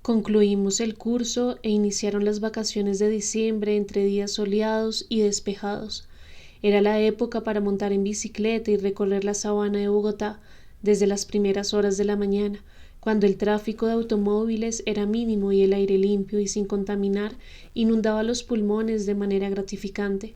Concluimos el curso e iniciaron las vacaciones de diciembre entre días soleados y despejados. Era la época para montar en bicicleta y recorrer la sabana de Bogotá desde las primeras horas de la mañana, cuando el tráfico de automóviles era mínimo y el aire limpio y sin contaminar inundaba los pulmones de manera gratificante.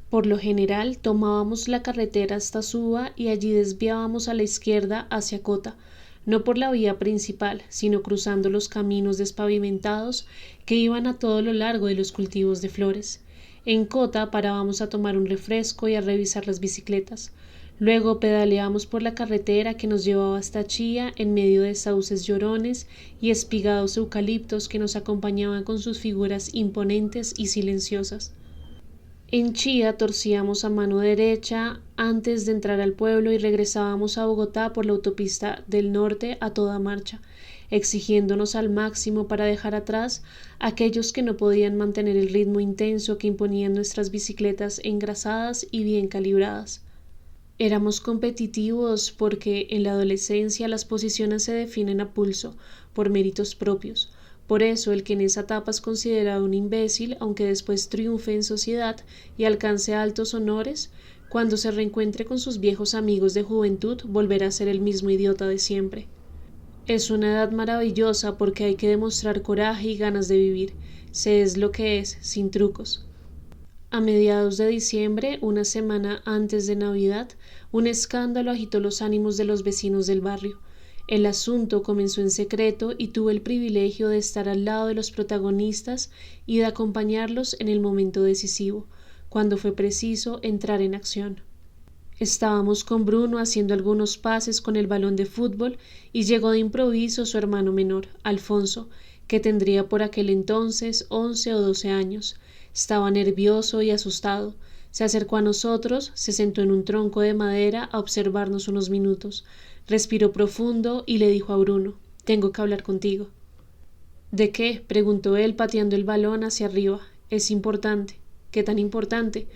Por lo general tomábamos la carretera hasta Suba y allí desviábamos a la izquierda hacia Cota, no por la vía principal, sino cruzando los caminos despavimentados que iban a todo lo largo de los cultivos de flores. En Cota parábamos a tomar un refresco y a revisar las bicicletas. Luego pedaleamos por la carretera que nos llevaba hasta Chía en medio de sauces llorones y espigados eucaliptos que nos acompañaban con sus figuras imponentes y silenciosas. En Chía torcíamos a mano derecha antes de entrar al pueblo y regresábamos a Bogotá por la autopista del norte a toda marcha, exigiéndonos al máximo para dejar atrás a aquellos que no podían mantener el ritmo intenso que imponían nuestras bicicletas engrasadas y bien calibradas. Éramos competitivos porque en la adolescencia las posiciones se definen a pulso, por méritos propios. Por eso el que en esa etapa es considerado un imbécil, aunque después triunfe en sociedad y alcance altos honores, cuando se reencuentre con sus viejos amigos de juventud volverá a ser el mismo idiota de siempre. Es una edad maravillosa porque hay que demostrar coraje y ganas de vivir. Se es lo que es, sin trucos. A mediados de diciembre, una semana antes de Navidad, un escándalo agitó los ánimos de los vecinos del barrio. El asunto comenzó en secreto y tuve el privilegio de estar al lado de los protagonistas y de acompañarlos en el momento decisivo, cuando fue preciso entrar en acción. Estábamos con Bruno haciendo algunos pases con el balón de fútbol y llegó de improviso su hermano menor, Alfonso, que tendría por aquel entonces 11 o 12 años. Estaba nervioso y asustado. Se acercó a nosotros, se sentó en un tronco de madera a observarnos unos minutos. Respiró profundo y le dijo a Bruno: «Tengo que hablar contigo». «¿De qué?», preguntó él pateando el balón hacia arriba. «Es importante». «¿Qué tan importante?».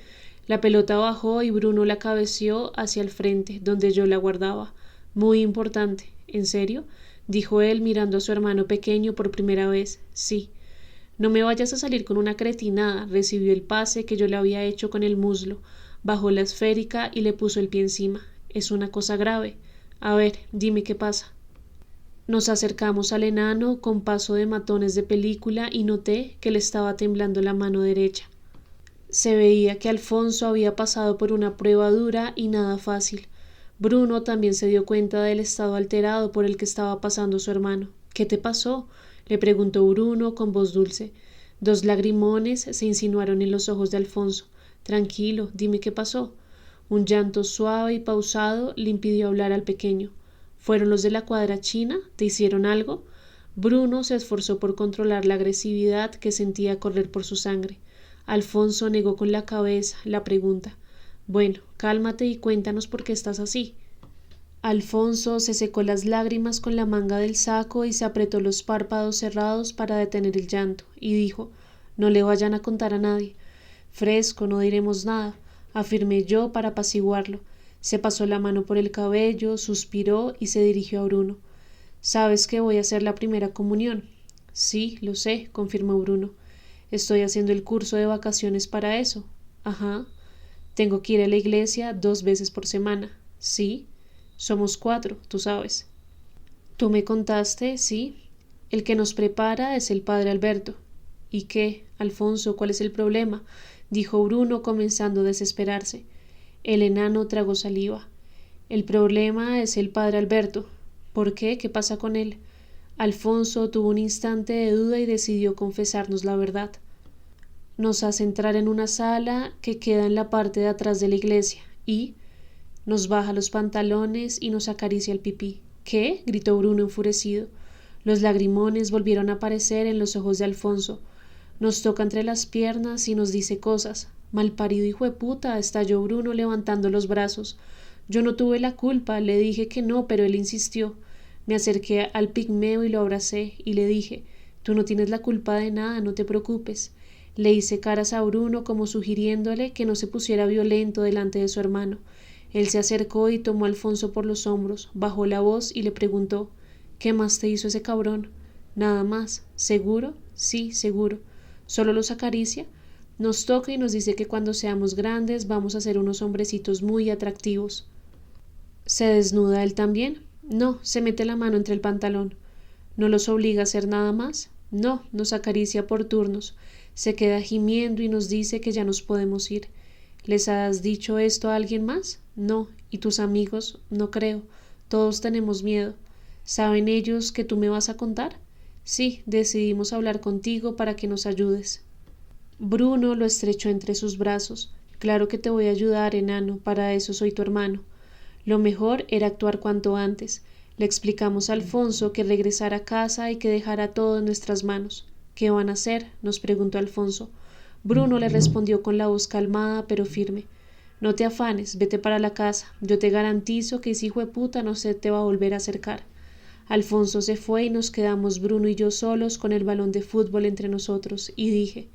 La pelota bajó y Bruno la cabeceó hacia el frente, donde yo la guardaba. «Muy importante». «¿En serio?», dijo él mirando a su hermano pequeño por primera vez. «Sí». «No me vayas a salir con una cretinada», recibió el pase que yo le había hecho con el muslo, bajó la esférica y le puso el pie encima. «Es una cosa grave». «A ver, dime qué pasa». Nos acercamos al enano con paso de matones de película y noté que le estaba temblando la mano derecha. Se veía que Alfonso había pasado por una prueba dura y nada fácil. Bruno también se dio cuenta del estado alterado por el que estaba pasando su hermano. «¿Qué te pasó?», le preguntó Bruno con voz dulce. Dos lagrimones se insinuaron en los ojos de Alfonso. «Tranquilo, dime qué pasó». Un llanto suave y pausado le impidió hablar al pequeño. «¿Fueron los de la cuadra china? ¿Te hicieron algo?». Bruno se esforzó por controlar la agresividad que sentía correr por su sangre. Alfonso negó con la cabeza la pregunta. «Bueno, cálmate y cuéntanos por qué estás así». Alfonso se secó las lágrimas con la manga del saco y se apretó los párpados cerrados para detener el llanto, y dijo: «No le vayan a contar a nadie». «Fresco, no diremos nada», afirmé yo para apaciguarlo. Se pasó la mano por el cabello, suspiró y se dirigió a Bruno. «¿Sabes que voy a hacer la primera comunión?». «Sí, lo sé», confirmó Bruno. «Estoy haciendo el curso de vacaciones para eso». «Ajá». «Tengo que ir a la iglesia 2 veces por semana». «Sí». «Somos 4, tú sabes». «Tú me contaste, sí». «El que nos prepara es el padre Alberto». «¿Y qué, Alfonso, cuál es el problema?», dijo Bruno comenzando a desesperarse. El enano tragó saliva. «El problema es el padre Alberto». «¿Por qué? ¿Qué pasa con él?». Alfonso tuvo un instante de duda y decidió confesarnos la verdad. «Nos hace entrar en una sala que queda en la parte de atrás de la iglesia y nos baja los pantalones y nos acaricia el pipí». «¿Qué?», gritó Bruno enfurecido. Los lagrimones volvieron a aparecer en los ojos de Alfonso. «Nos toca entre las piernas y nos dice cosas». «Malparido hijueputa», estalló Bruno levantando los brazos. «Yo no tuve la culpa, le dije que no, pero él insistió». Me acerqué al pigmeo y lo abracé y le dije: «Tú no tienes la culpa de nada, no te preocupes». Le hice caras a Bruno como sugiriéndole que no se pusiera violento delante de su hermano. Él se acercó y tomó a Alfonso por los hombros, bajó la voz y le preguntó: «¿Qué más te hizo ese cabrón?». Nada más. ¿Seguro? Sí, seguro. ¿Solo los acaricia? Nos toca y nos dice que cuando seamos grandes vamos a ser unos hombrecitos muy atractivos. ¿Se desnuda él también? No, se mete la mano entre el pantalón. ¿No los obliga a hacer nada más? No, nos acaricia por turnos. Se queda gimiendo y nos dice que ya nos podemos ir. ¿Les has dicho esto a alguien más? No. ¿Y tus amigos? No creo. Todos tenemos miedo. ¿Saben ellos que tú me vas a contar? Sí, decidimos hablar contigo para que nos ayudes. Bruno lo estrechó entre sus brazos. Claro que te voy a ayudar, enano, para eso soy tu hermano. Lo mejor era actuar cuanto antes. Le explicamos a Alfonso que regresara a casa y que dejara todo en nuestras manos. ¿Qué van a hacer?, nos preguntó Alfonso. Bruno le respondió con la voz calmada pero firme. No te afanes, vete para la casa. Yo te garantizo que ese hijo de puta no se te va a volver a acercar. Alfonso se fue y nos quedamos Bruno y yo solos con el balón de fútbol entre nosotros, y dije: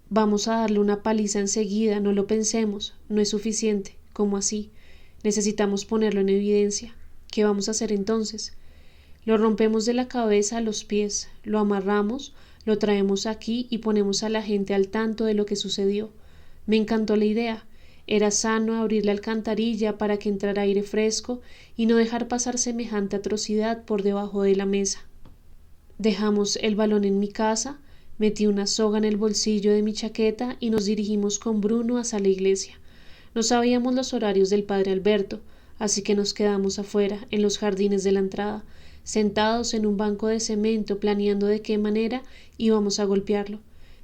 vamos a darle una paliza enseguida, no lo pensemos, no es suficiente. ¿Cómo así? Necesitamos ponerlo en evidencia. ¿Qué vamos a hacer entonces? Lo rompemos de la cabeza a los pies, lo amarramos, lo traemos aquí y ponemos a la gente al tanto de lo que sucedió. Me encantó la idea. Era sano abrir la alcantarilla para que entrara aire fresco y no dejar pasar semejante atrocidad por debajo de la mesa. Dejamos el balón en mi casa, metí una soga en el bolsillo de mi chaqueta y nos dirigimos con Bruno hacia la iglesia. No sabíamos los horarios del padre Alberto, así que nos quedamos afuera, en los jardines de la entrada, sentados en un banco de cemento planeando de qué manera íbamos a golpearlo.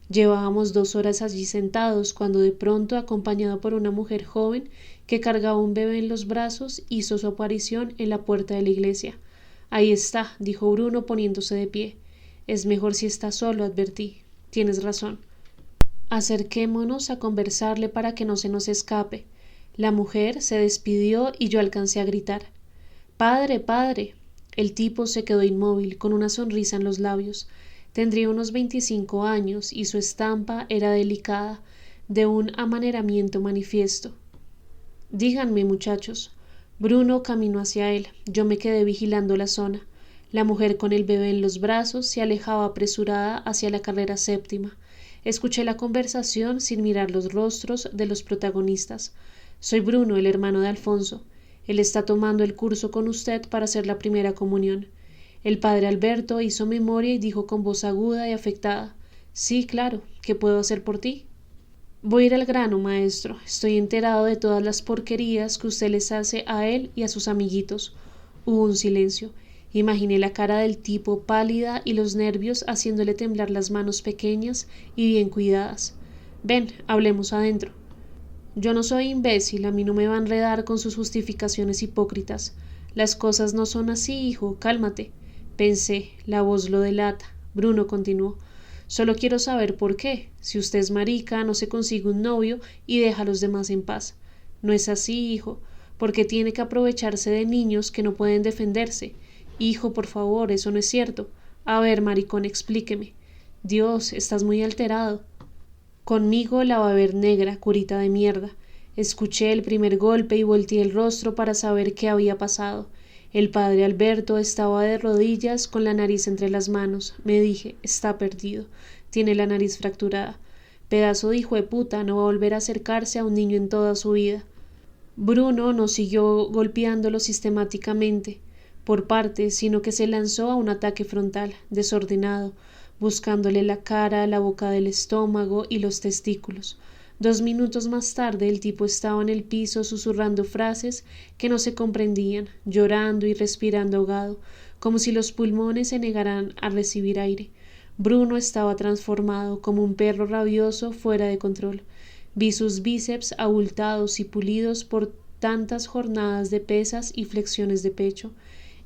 Llevábamos 2 horas allí sentados cuando de pronto, acompañado por una mujer joven que cargaba un bebé en los brazos, hizo su aparición en la puerta de la iglesia. Ahí está, dijo Bruno poniéndose de pie. Es mejor si está solo, advertí. Tienes razón. Acerquémonos a conversarle para que no se nos escape. La mujer se despidió y yo alcancé a gritar: ¡Padre, padre! El tipo se quedó inmóvil, con una sonrisa en los labios. Tendría unos 25 años y su estampa era delicada, de un amaneramiento manifiesto. Díganme, muchachos. Bruno caminó hacia él. Yo me quedé vigilando la zona. La mujer con el bebé en los brazos se alejaba apresurada hacia la carrera séptima. Escuché la conversación sin mirar los rostros de los protagonistas. Soy Bruno, el hermano de Alfonso. Él está tomando el curso con usted para hacer la primera comunión. El padre Alberto hizo memoria y dijo con voz aguda y afectada: Sí, claro, ¿qué puedo hacer por ti? Voy a ir al grano, maestro. Estoy enterado de todas las porquerías que usted les hace a él y a sus amiguitos. Hubo un silencio. Imaginé la cara del tipo pálida y los nervios haciéndole temblar las manos pequeñas y bien cuidadas. Ven, hablemos adentro. Yo no soy imbécil, a mí no me va a enredar con sus justificaciones hipócritas. Las cosas no son así, hijo, cálmate. Pensé, la voz lo delata. Bruno continuó: Solo quiero saber por qué. Si usted es marica, no se consigue un novio y deja a los demás en paz. No es así, hijo, porque tiene que aprovecharse de niños que no pueden defenderse. Hijo, por favor, eso no es cierto. A ver, maricón, explíqueme. Dios, estás muy alterado. Conmigo la va a ver negra, curita de mierda. Escuché el primer golpe y volteé el rostro para saber qué había pasado. El padre Alberto estaba de rodillas con la nariz entre las manos. Me dije: está perdido. Tiene la nariz fracturada. Pedazo de hijo de puta, no va a volver a acercarse a un niño en toda su vida. Bruno no siguió golpeándolo sistemáticamente, por partes, sino que se lanzó a un ataque frontal, desordenado, buscándole la cara, la boca del estómago y los testículos. 2 minutos más tarde el tipo estaba en el piso susurrando frases que no se comprendían, llorando y respirando ahogado, como si los pulmones se negaran a recibir aire. Bruno estaba transformado, como un perro rabioso fuera de control. Vi sus bíceps abultados y pulidos por tantas jornadas de pesas y flexiones de pecho.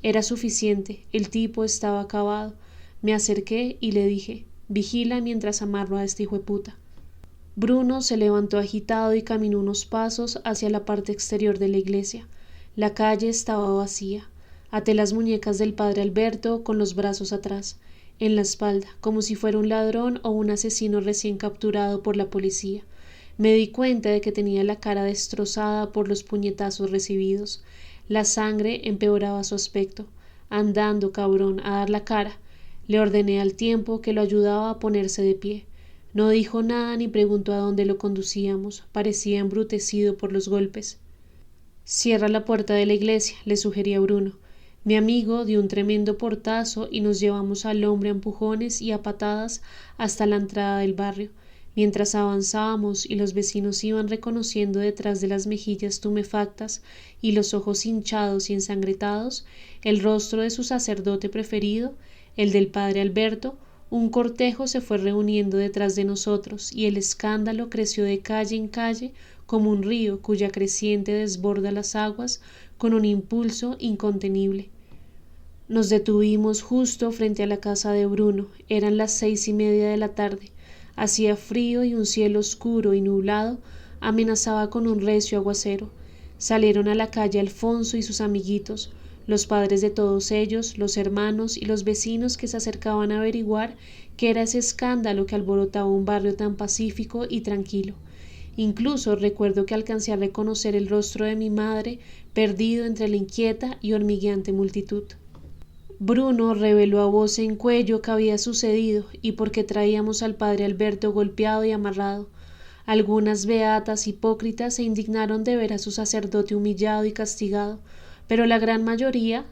Era suficiente, el tipo estaba acabado. Me acerqué y le dije: vigila mientras amarro a este hijueputa. Bruno se levantó agitado y caminó unos pasos hacia la parte exterior de la iglesia. La calle estaba vacía. Até las muñecas del padre Alberto con los brazos atrás, en la espalda, como si fuera un ladrón o un asesino recién capturado por la policía. Me di cuenta de que tenía la cara destrozada por los puñetazos recibidos. La sangre empeoraba su aspecto. Andando, cabrón, a dar la cara. Le ordené al tiempo que lo ayudaba a ponerse de pie. No dijo nada ni preguntó a dónde lo conducíamos. Parecía embrutecido por los golpes. Cierra la puerta de la iglesia, le sugería Bruno. Mi amigo dio un tremendo portazo y nos llevamos al hombre a empujones y a patadas hasta la entrada del barrio. Mientras avanzábamos y los vecinos iban reconociendo detrás de las mejillas tumefactas y los ojos hinchados y ensangrentados el rostro de su sacerdote preferido, el del padre Alberto, un cortejo se fue reuniendo detrás de nosotros y el escándalo creció de calle en calle como un río cuya creciente desborda las aguas con un impulso incontenible. Nos detuvimos justo frente a la casa de Bruno. Eran las 6:30 de la tarde. Hacía frío y un cielo oscuro y nublado amenazaba con un recio aguacero. Salieron a la calle Alfonso y sus amiguitos, los padres de todos ellos, los hermanos y los vecinos que se acercaban a averiguar qué era ese escándalo que alborotaba un barrio tan pacífico y tranquilo. Incluso recuerdo que alcancé a reconocer el rostro de mi madre, perdido entre la inquieta y hormigueante multitud. Bruno reveló a voz en cuello qué había sucedido y por qué traíamos al padre Alberto golpeado y amarrado. Algunas beatas hipócritas se indignaron de ver a su sacerdote humillado y castigado, pero la gran mayoría,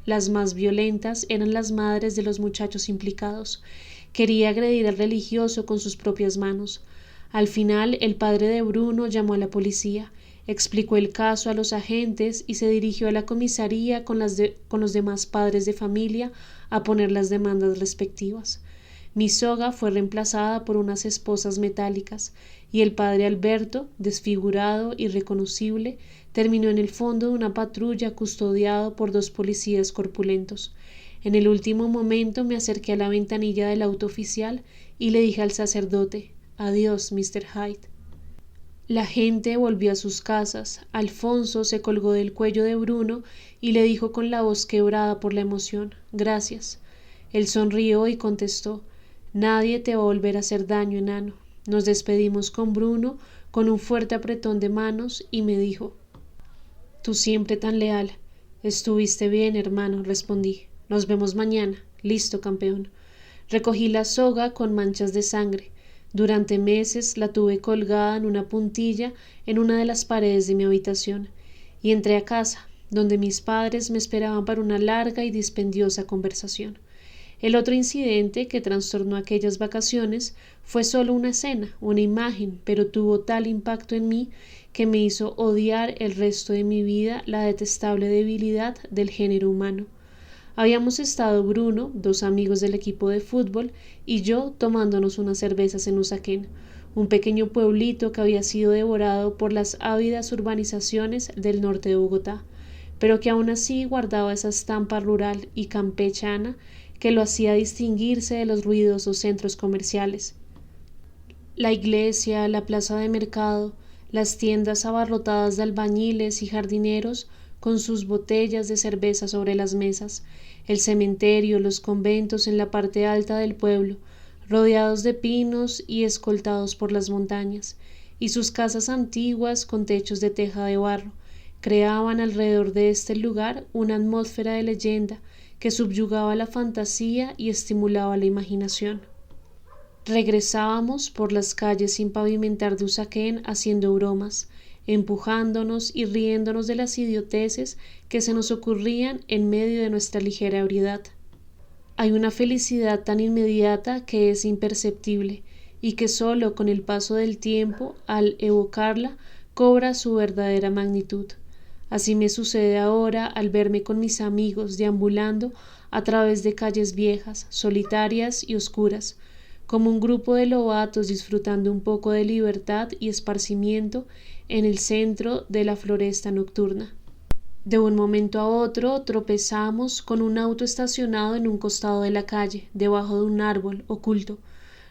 las más violentas, eran las madres de los muchachos implicados. Quería agredir al religioso con sus propias manos. Al final, el padre de Bruno llamó a la policía, explicó el caso a los agentes y se dirigió a la comisaría con los demás padres de familia a poner las demandas respectivas. Mi soga fue reemplazada por unas esposas metálicas y el padre Alberto, desfigurado, irreconocible, terminó en el fondo de una patrulla custodiado por 2 policías corpulentos. En el último momento me acerqué a la ventanilla del auto oficial y le dije al sacerdote: «Adiós, Mr. Hyde». La gente volvió a sus casas. Alfonso se colgó del cuello de Bruno y le dijo con la voz quebrada por la emoción: «Gracias». Él sonrió y contestó: «Nadie te va a volver a hacer daño, enano». Nos despedimos con Bruno con un fuerte apretón de manos y me dijo: «Tú siempre tan leal». «Estuviste bien, hermano», respondí. «Nos vemos mañana». «Listo, campeón». Recogí la soga con manchas de sangre. Durante meses la tuve colgada en una puntilla en una de las paredes de mi habitación y entré a casa, donde mis padres me esperaban para una larga y dispendiosa conversación. El otro incidente que trastornó aquellas vacaciones fue solo una escena, una imagen, pero tuvo tal impacto en mí que me hizo odiar el resto de mi vida la detestable debilidad del género humano. Habíamos estado Bruno, 2 amigos del equipo de fútbol, y yo tomándonos unas cervezas en Usaquén, un pequeño pueblito que había sido devorado por las ávidas urbanizaciones del norte de Bogotá, pero que aún así guardaba esa estampa rural y campechana que lo hacía distinguirse de los ruidosos centros comerciales. La iglesia, la plaza de mercado, las tiendas abarrotadas de albañiles y jardineros con sus botellas de cerveza sobre las mesas, el cementerio, los conventos en la parte alta del pueblo, rodeados de pinos y escoltados por las montañas, y sus casas antiguas con techos de teja de barro, creaban alrededor de este lugar una atmósfera de leyenda que subyugaba la fantasía y estimulaba la imaginación. Regresábamos por las calles sin pavimentar de Usaquén haciendo bromas, empujándonos y riéndonos de las idioteces que se nos ocurrían en medio de nuestra ligera ebriedad. Hay una felicidad tan inmediata que es imperceptible y que solo con el paso del tiempo, al evocarla, cobra su verdadera magnitud. Así me sucede ahora al verme con mis amigos deambulando a través de calles viejas, solitarias y oscuras, como un grupo de lobatos disfrutando un poco de libertad y esparcimiento en el centro de la floresta nocturna. De un momento a otro tropezamos con un auto estacionado en un costado de la calle, debajo de un árbol oculto.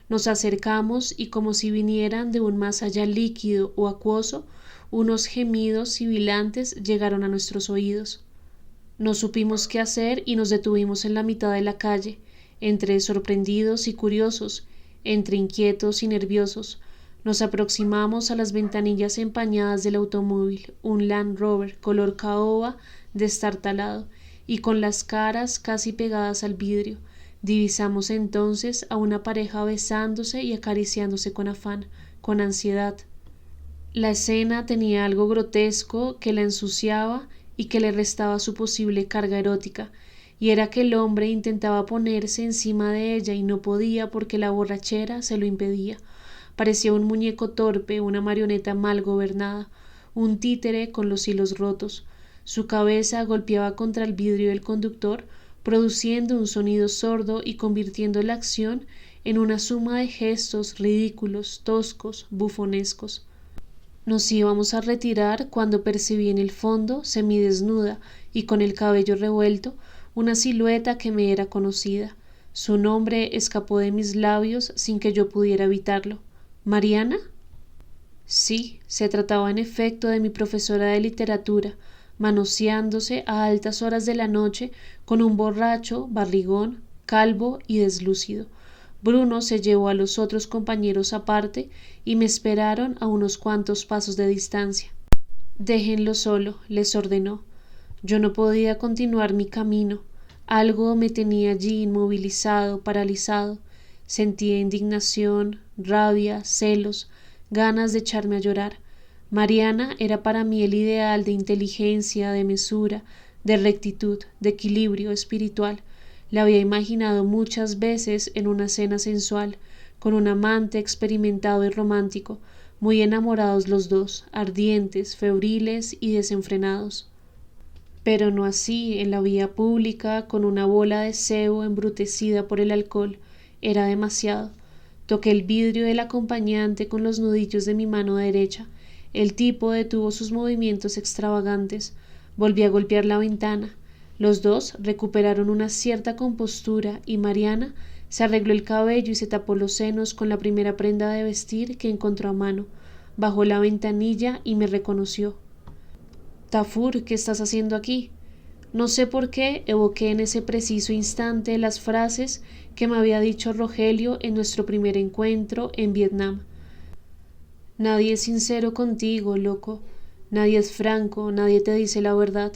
Nos acercamos y como si vinieran de un más allá líquido o acuoso, unos gemidos sibilantes llegaron a nuestros oídos. No supimos qué hacer y nos detuvimos en la mitad de la calle, entre sorprendidos y curiosos, entre inquietos y nerviosos. Nos aproximamos a las ventanillas empañadas del automóvil, un Land Rover color caoba destartalado y con las caras casi pegadas al vidrio. Divisamos entonces a una pareja besándose y acariciándose con afán, con ansiedad. La escena tenía algo grotesco que la ensuciaba y que le restaba su posible carga erótica, y era que el hombre intentaba ponerse encima de ella y no podía porque la borrachera se lo impedía. Parecía un muñeco torpe, una marioneta mal gobernada, un títere con los hilos rotos. Su cabeza golpeaba contra el vidrio del conductor, produciendo un sonido sordo y convirtiendo la acción en una suma de gestos ridículos, toscos, bufonescos. Nos íbamos a retirar cuando percibí en el fondo, semidesnuda y con el cabello revuelto, una silueta que me era conocida. Su nombre escapó de mis labios sin que yo pudiera evitarlo. ¿Mariana? Sí, se trataba en efecto de mi profesora de literatura, manoseándose a altas horas de la noche con un borracho, barrigón, calvo y deslúcido. Bruno se llevó a los otros compañeros aparte y me esperaron a unos cuantos pasos de distancia. Déjenlo solo, les ordenó. Yo no podía continuar mi camino. Algo me tenía allí inmovilizado, paralizado. Sentía indignación, rabia, celos, ganas de echarme a llorar. Mariana era para mí el ideal de inteligencia, de mesura, de rectitud, de equilibrio espiritual. La había imaginado muchas veces en una cena sensual, con un amante experimentado y romántico, muy enamorados los dos, ardientes, febriles y desenfrenados. Pero no así en la vía pública, con una bola de sebo embrutecida por el alcohol. Era demasiado. Toqué el vidrio del acompañante con los nudillos de mi mano derecha. El tipo detuvo sus movimientos extravagantes. Volví a golpear la ventana. Los dos recuperaron una cierta compostura y Mariana se arregló el cabello y se tapó los senos con la primera prenda de vestir que encontró a mano. Bajó la ventanilla y me reconoció. Tafur, ¿qué estás haciendo aquí? No sé por qué evoqué en ese preciso instante las frases que me había dicho Rogelio en nuestro primer encuentro en Vietnam. Nadie es sincero contigo, loco. Nadie es franco, nadie te dice la verdad.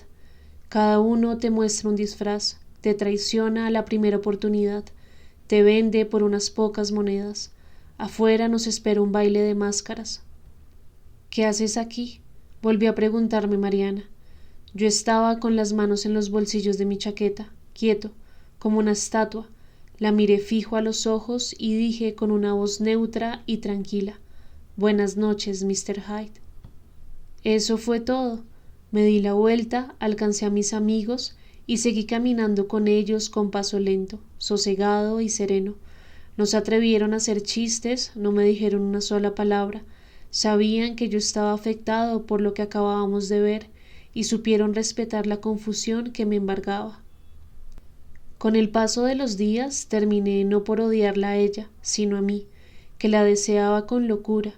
Cada uno te muestra un disfraz, te traiciona a la primera oportunidad, te vende por unas pocas monedas. Afuera nos espera un baile de máscaras. ¿Qué haces aquí? Volvió a preguntarme Mariana. Yo estaba con las manos en los bolsillos de mi chaqueta, quieto, como una estatua. La miré fijo a los ojos y dije con una voz neutra y tranquila: Buenas noches, Mr. Hyde. Eso fue todo. Me di la vuelta, alcancé a mis amigos y seguí caminando con ellos con paso lento, sosegado y sereno. No se atrevieron a hacer chistes, no me dijeron una sola palabra. Sabían que yo estaba afectado por lo que acabábamos de ver y supieron respetar la confusión que me embargaba. Con el paso de los días terminé no por odiarla a ella, sino a mí, que la deseaba con locura,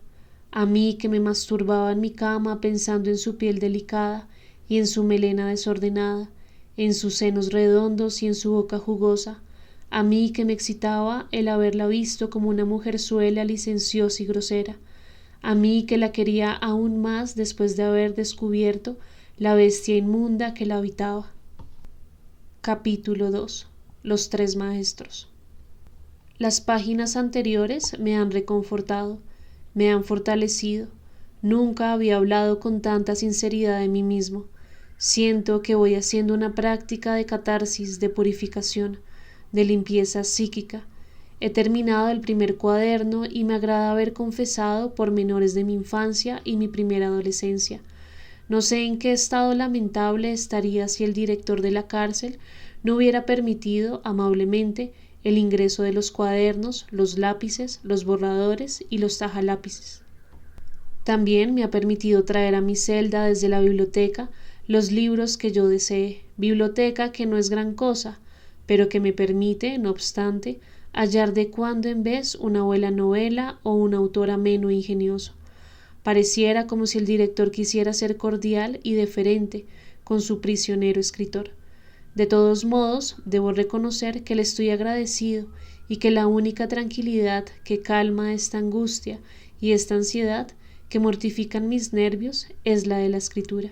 a mí que me masturbaba en mi cama pensando en su piel delicada y en su melena desordenada, en sus senos redondos y en su boca jugosa, a mí que me excitaba el haberla visto como una mujerzuela licenciosa y grosera, a mí que la quería aún más después de haber descubierto la bestia inmunda que la habitaba. Capítulo 2. Los tres maestros. Las páginas anteriores me han reconfortado, me han fortalecido. Nunca había hablado con tanta sinceridad de mí mismo. Siento que voy haciendo una práctica de catarsis, de purificación, de limpieza psíquica. He terminado el primer cuaderno y me agrada haber confesado pormenores de mi infancia y mi primera adolescencia. No sé en qué estado lamentable estaría si el director de la cárcel no hubiera permitido amablemente el ingreso de los cuadernos, los lápices, los borradores y los tajalápices. También me ha permitido traer a mi celda desde la biblioteca los libros que yo desee, biblioteca que no es gran cosa, pero que me permite, no obstante, hallar de cuando en vez una buena novela o un autor ameno e ingenioso. Pareciera como si el director quisiera ser cordial y deferente con su prisionero escritor. De todos modos, debo reconocer que le estoy agradecido y que la única tranquilidad que calma esta angustia y esta ansiedad que mortifican mis nervios es la de la escritura,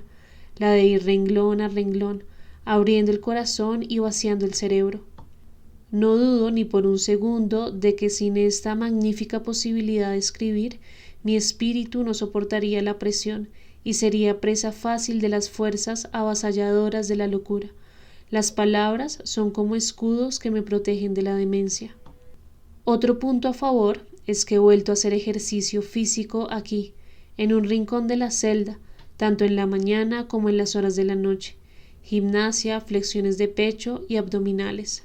la de ir renglón a renglón, abriendo el corazón y vaciando el cerebro. No dudo ni por un segundo de que sin esta magnífica posibilidad de escribir, mi espíritu no soportaría la presión y sería presa fácil de las fuerzas avasalladoras de la locura. Las palabras son como escudos que me protegen de la demencia. Otro punto a favor es que he vuelto a hacer ejercicio físico aquí, en un rincón de la celda, tanto en la mañana como en las horas de la noche. Gimnasia, flexiones de pecho y abdominales.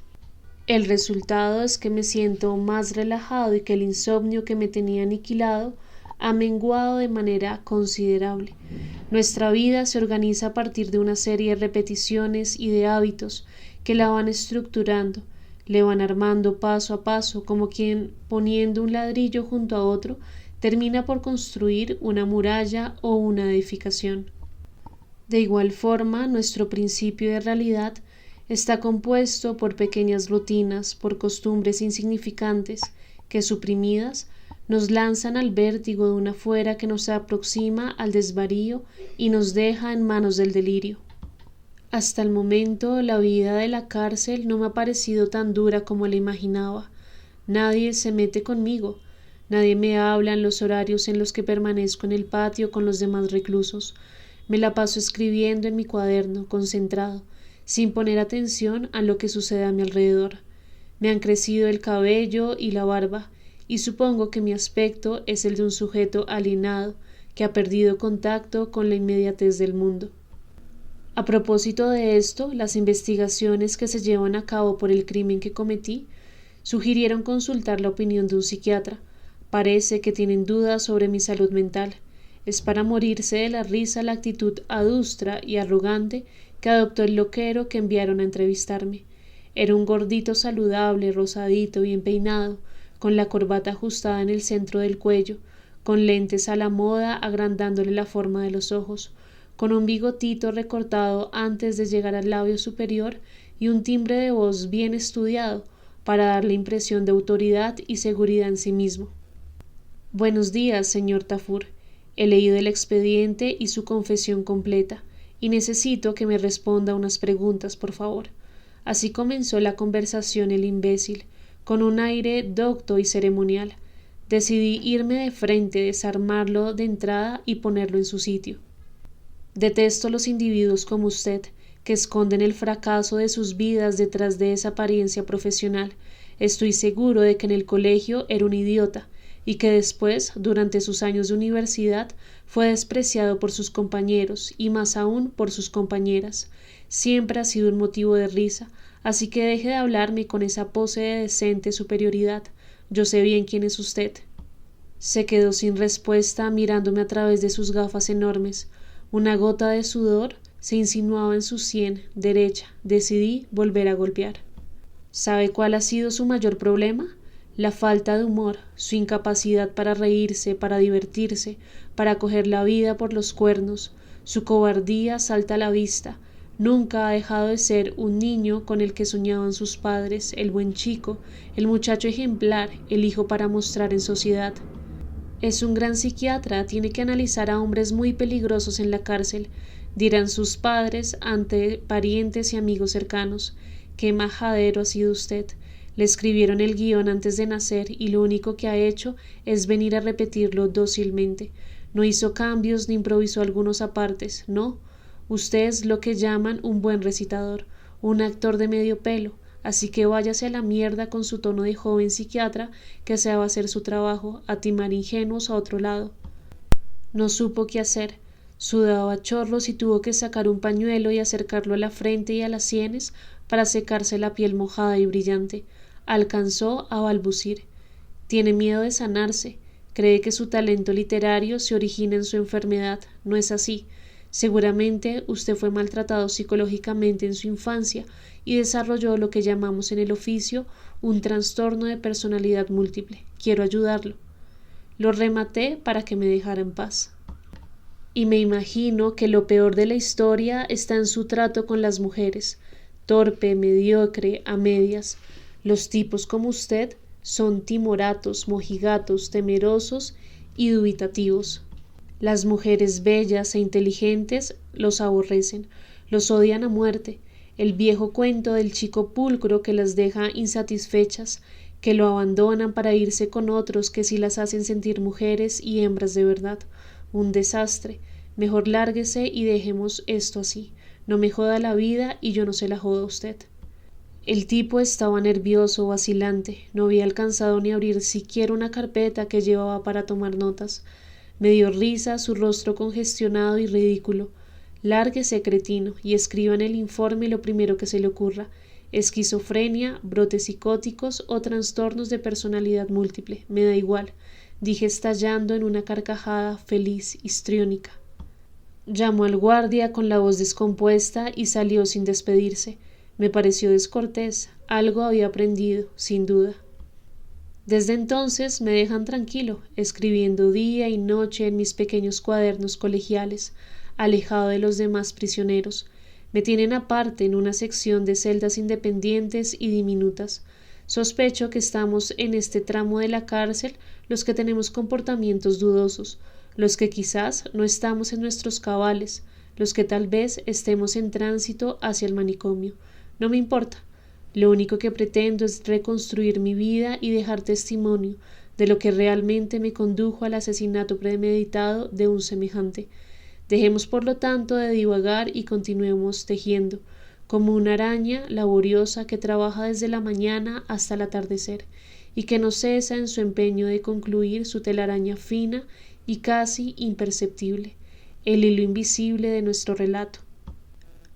El resultado es que me siento más relajado y que el insomnio que me tenía aniquilado ha menguado de manera considerable. Nuestra vida se organiza a partir de una serie de repeticiones y de hábitos que la van estructurando, le van armando paso a paso, como quien, poniendo un ladrillo junto a otro, termina por construir una muralla o una edificación. De igual forma, nuestro principio de realidad está compuesto por pequeñas rutinas, por costumbres insignificantes que, suprimidas, nos lanzan al vértigo de una fuera que nos aproxima al desvarío y nos deja en manos del delirio. Hasta el momento, la vida de la cárcel no me ha parecido tan dura como la imaginaba. Nadie se mete conmigo, nadie me habla en los horarios en los que permanezco en el patio con los demás reclusos. Me la paso escribiendo en mi cuaderno, concentrado, sin poner atención a lo que sucede a mi alrededor. Me han crecido el cabello y la barba, y supongo que mi aspecto es el de un sujeto alienado que ha perdido contacto con la inmediatez del mundo. A propósito de esto, las investigaciones que se llevan a cabo por el crimen que cometí sugirieron consultar la opinión de un psiquiatra. Parece que tienen dudas sobre mi salud mental. Es para morirse de la risa la actitud adustra y arrogante que adoptó el loquero que enviaron a entrevistarme. Era un gordito saludable, rosadito, bien peinado, con la corbata ajustada en el centro del cuello, con lentes a la moda agrandándole la forma de los ojos, con un bigotito recortado antes de llegar al labio superior y un timbre de voz bien estudiado para darle impresión de autoridad y seguridad en sí mismo. Buenos días, señor Tafur. He leído el expediente y su confesión completa, y necesito que me responda unas preguntas, por favor. Así comenzó la conversación el imbécil, con un aire docto y ceremonial. Decidí irme de frente, desarmarlo de entrada y ponerlo en su sitio. Detesto los individuos como usted, que esconden el fracaso de sus vidas detrás de esa apariencia profesional. Estoy seguro de que en el colegio era un idiota, y que después, durante sus años de universidad, fue despreciado por sus compañeros y más aún por sus compañeras. Siempre ha sido un motivo de risa, así que deje de hablarme con esa pose de decente superioridad. Yo sé bien quién es usted. Se quedó sin respuesta mirándome a través de sus gafas enormes. Una gota de sudor se insinuaba en su sien derecha. Decidí volver a golpear. ¿Sabe cuál ha sido su mayor problema? La falta de humor, su incapacidad para reírse, para divertirse, para coger la vida por los cuernos. Su cobardía salta a la vista. Nunca ha dejado de ser un niño con el que soñaban sus padres, el buen chico, el muchacho ejemplar, el hijo para mostrar en sociedad. Es un gran psiquiatra, tiene que analizar a hombres muy peligrosos en la cárcel, dirán sus padres ante parientes y amigos cercanos. Qué majadero ha sido usted. Le escribieron el guión antes de nacer y lo único que ha hecho es venir a repetirlo dócilmente. No hizo cambios ni improvisó algunos apartes, no. Usted es lo que llaman un buen recitador, un actor de medio pelo, así que váyase a la mierda con su tono de joven psiquiatra que se va a hacer su trabajo, a timar ingenuos a otro lado. No supo qué hacer. Sudaba a chorros y tuvo que sacar un pañuelo y acercarlo a la frente y a las sienes para secarse la piel mojada y brillante. Alcanzó a balbucir. Tiene miedo de sanarse. Cree que su talento literario se origina en su enfermedad. No es así. Seguramente usted fue maltratado psicológicamente en su infancia y desarrolló lo que llamamos en el oficio un trastorno de personalidad múltiple. Quiero ayudarlo. Lo rematé para que me dejara en paz. Y me imagino que lo peor de la historia está en su trato con las mujeres. Torpe, mediocre, a medias. Los tipos como usted son timoratos, mojigatos, temerosos y dubitativos. Las mujeres bellas e inteligentes los aborrecen, los odian a muerte. el viejo cuento del chico pulcro que las deja insatisfechas, que lo abandonan para irse con otros que sí las hacen sentir mujeres y hembras de verdad. Un desastre. Mejor lárguese y dejemos esto así. No me joda la vida y yo no se la jodo a usted. El tipo estaba nervioso, vacilante. No había alcanzado ni a abrir siquiera una carpeta que llevaba para tomar notas. Me dio risa su rostro congestionado y ridículo. Lárguese, cretino, y escriba en el informe lo primero que se le ocurra. Esquizofrenia, brotes psicóticos o trastornos de personalidad múltiple. Me da igual, dije estallando en una carcajada feliz, histriónica. Llamó al guardia con la voz descompuesta y salió sin despedirse. Me pareció descortés. Algo había aprendido, sin duda. Desde entonces me dejan tranquilo, escribiendo día y noche en mis pequeños cuadernos colegiales, alejado de los demás prisioneros. Me tienen aparte en una sección de celdas independientes y diminutas. Sospecho que estamos en este tramo de la cárcel los que tenemos comportamientos dudosos, los que quizás no estamos en nuestros cabales, los que tal vez estemos en tránsito hacia el manicomio. No me importa. Lo único que pretendo es reconstruir mi vida y dejar testimonio de lo que realmente me condujo al asesinato premeditado de un semejante. Dejemos por lo tanto de divagar y continuemos tejiendo, como una araña laboriosa que trabaja desde la mañana hasta el atardecer, y que no cesa en su empeño de concluir su telaraña fina y casi imperceptible, el hilo invisible de nuestro relato.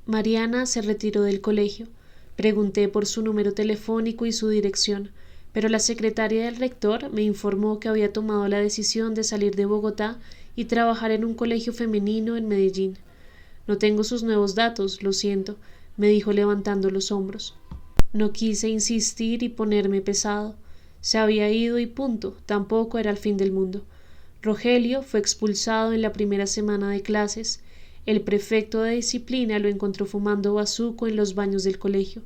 Mariana se retiró del colegio. Pregunté por su número telefónico y su dirección, pero la secretaria del rector me informó que había tomado la decisión de salir de Bogotá y trabajar en un colegio femenino en Medellín. No tengo sus nuevos datos, lo siento, me dijo levantando los hombros. No quise insistir y ponerme pesado. Se había ido y punto, tampoco era el fin del mundo. Rogelio fue expulsado en la primera semana de clases. El prefecto de disciplina lo encontró fumando bazuco en los baños del colegio.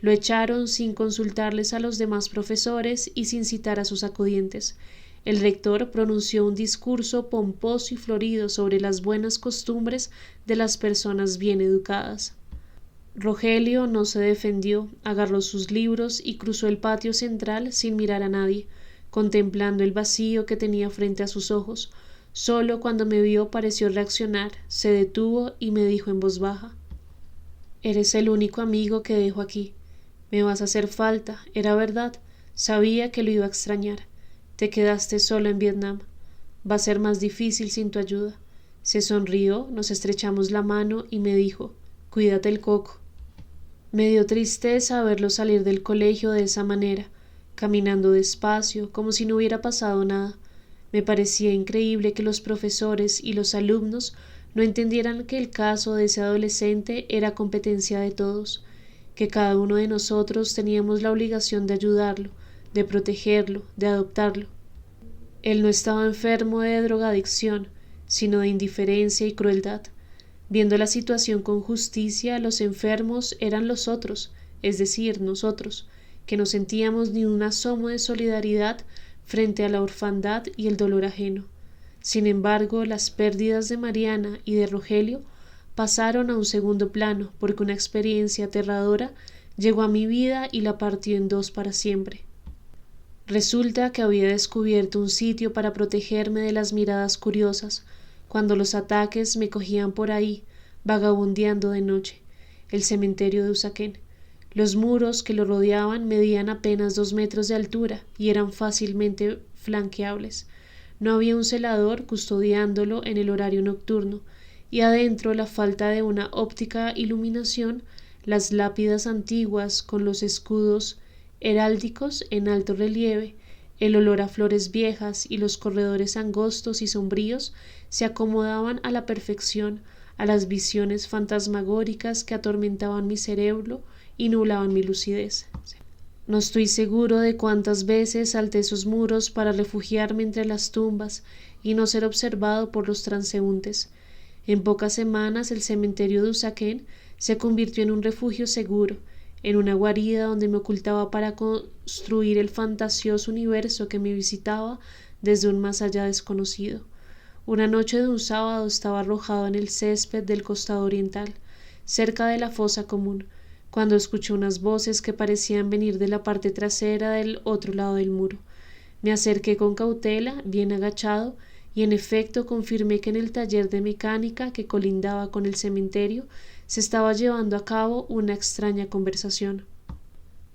Lo echaron sin consultarles a los demás profesores y sin citar a sus acudientes. El rector pronunció un discurso pomposo y florido sobre las buenas costumbres de las personas bien educadas. Rogelio no se defendió, agarró sus libros y cruzó el patio central sin mirar a nadie, contemplando el vacío que tenía frente a sus ojos. Solo cuando me vio pareció reaccionar, se detuvo y me dijo en voz baja: «Eres el único amigo que dejo aquí. Me vas a hacer falta, era verdad, sabía que lo iba a extrañar. Te quedaste sola en Vietnam. Va a ser más difícil sin tu ayuda». Se sonrió, nos estrechamos la mano y me dijo: «Cuídate el coco». Me dio tristeza verlo salir del colegio de esa manera, caminando despacio, como si no hubiera pasado nada. Me parecía increíble que los profesores y los alumnos no entendieran que el caso de ese adolescente era competencia de todos, que cada uno de nosotros teníamos la obligación de ayudarlo, de protegerlo, de adoptarlo. Él no estaba enfermo de drogadicción, sino de indiferencia y crueldad. Viendo la situación con justicia, los enfermos eran los otros, es decir, nosotros, que no sentíamos ni un asomo de solidaridad frente a la orfandad y el dolor ajeno. Sin embargo, las pérdidas de Mariana y de Rogelio pasaron a un segundo plano porque una experiencia aterradora llegó a mi vida y la partió en dos para siempre. Resulta que había descubierto un sitio para protegerme de las miradas curiosas cuando los ataques me cogían por ahí, vagabundeando de noche, el cementerio de Usaquén. Los muros que lo rodeaban medían apenas 2 metros de altura y eran fácilmente flanqueables. No había un celador custodiándolo en el horario nocturno, y adentro la falta de una óptica iluminación, las lápidas antiguas con los escudos heráldicos en alto relieve, el olor a flores viejas y los corredores angostos y sombríos se acomodaban a la perfección a las visiones fantasmagóricas que atormentaban mi cerebro y nublaban mi lucidez. No estoy seguro de cuántas veces salté esos muros para refugiarme entre las tumbas y no ser observado por los transeúntes. En pocas semanas el cementerio de Usaquén se convirtió en un refugio seguro, en una guarida donde me ocultaba para construir el fantasioso universo que me visitaba desde un más allá desconocido. Una noche de un sábado estaba arrojado en el césped del costado oriental, cerca de la fosa común. cuando escuché unas voces que parecían venir de la parte trasera del otro lado del muro. Me acerqué con cautela, bien agachado, y en efecto confirmé que en el taller de mecánica que colindaba con el cementerio se estaba llevando a cabo una extraña conversación.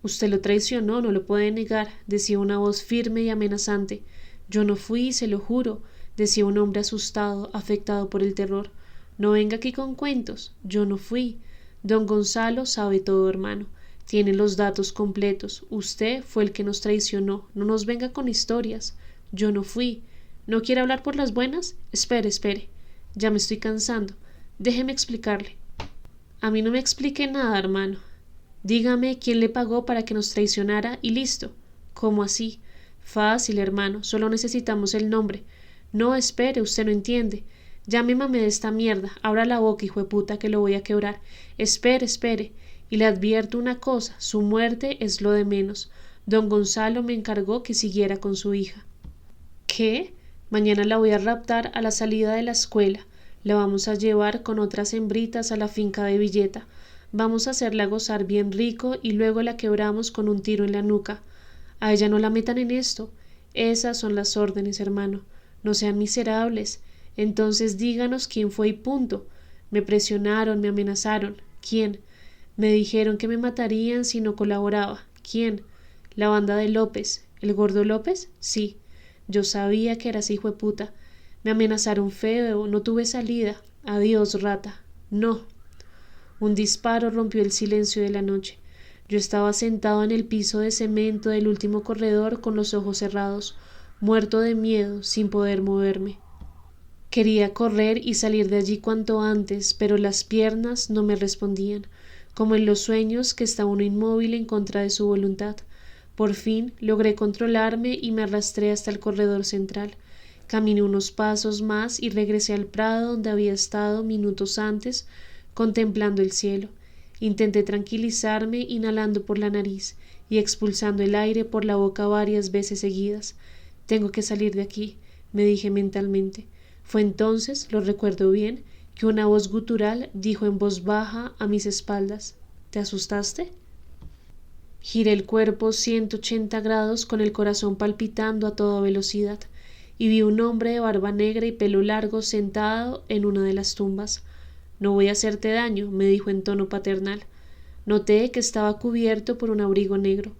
Usted lo traicionó, no lo puede negar, decía una voz firme y amenazante. Yo no fui, se lo juro, decía un hombre asustado, afectado por el terror. No venga aquí con cuentos, yo no fui. Don Gonzalo sabe todo, hermano. Tiene los datos completos. Usted fue el que nos traicionó. No nos venga con historias. Yo no fui. ¿No quiere hablar por las buenas? Espere, espere. Ya me estoy cansando. Déjeme explicarle. A mí no me explique nada, hermano. Dígame quién le pagó para que nos traicionara y listo. ¿Cómo así? Fácil, hermano. Solo necesitamos el nombre. No, espere, usted no entiende. Ya me mamé de esta mierda. Abra la boca, hijo de puta, que lo voy a quebrar. Espere, espere. Y le advierto una cosa, su muerte es lo de menos. Don Gonzalo me encargó que siguiera con su hija. ¿Qué? Mañana la voy a raptar a la salida de la escuela. La vamos a llevar con otras hembritas a la finca de Villeta. Vamos a hacerla gozar bien rico y luego la quebramos con un tiro en la nuca. A ella no la metan en esto. Esas son las órdenes, hermano. No sean miserables. Entonces díganos quién fue y punto. Me presionaron, me amenazaron. ¿Quién? Me dijeron que me matarían si no colaboraba. ¿Quién? La banda de López. ¿El gordo López? Sí. Yo sabía que eras hijo de puta. Me amenazaron feo, no tuve salida. Adiós, rata. No. Un disparo rompió el silencio de la noche. Yo estaba sentado en el piso de cemento del último corredor con los ojos cerrados, muerto de miedo, sin poder moverme. Quería correr y salir de allí cuanto antes, pero las piernas no me respondían, como en los sueños que está uno inmóvil en contra de su voluntad. Por fin logré controlarme y me arrastré hasta el corredor central. Caminé unos pasos más y regresé al prado donde había estado minutos antes, contemplando el cielo. Intenté tranquilizarme inhalando por la nariz y expulsando el aire por la boca varias veces seguidas. Tengo que salir de aquí, me dije mentalmente. Fue entonces, lo recuerdo bien, que una voz gutural dijo en voz baja a mis espaldas: ¿Te asustaste? Giré el cuerpo 180 grados con el corazón palpitando a toda velocidad y vi un hombre de barba negra y pelo largo sentado en una de las tumbas. No voy a hacerte daño, me dijo en tono paternal. Noté que estaba cubierto por un abrigo negro.